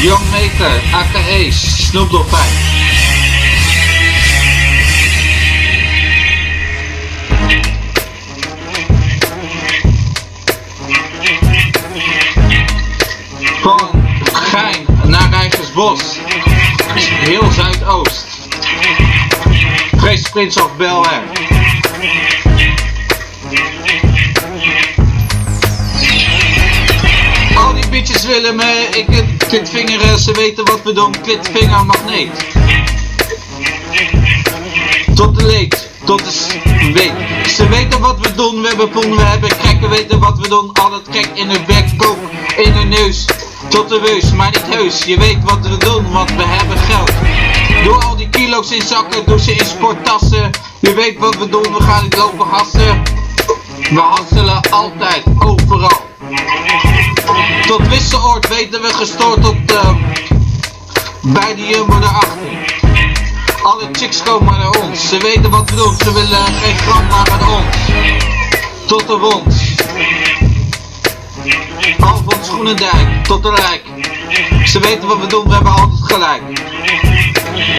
Young Maker, a.k.a. Snoop Dolpijn. Van Gein naar Rijgersbos, heel Zuidoost. Fresh Prince of Bel-Air. Al die bitches willen me, klitvingeren, ze weten wat we doen, klitvinger magneet. Tot de leek, tot de week. Ze weten wat we doen, we hebben poen, we hebben krek, we weten wat we doen. Al het krek in hun bek, kook in hun neus. Tot de weus, maar niet heus, je weet wat we doen, want we hebben geld. Doe al die kilo's in zakken, doe ze in sporttassen. Je weet wat we doen, we gaan niet lopen hassen. We hasselen altijd, overal. Tot Wisseloord weten we gestoord tot bij de Jumbo erachter. Alle chicks komen naar ons, ze weten wat we doen, ze willen geen gram naar ons. Tot de wond. Al van Schoenendijk tot de Rijk. Ze weten wat we doen, we hebben altijd gelijk.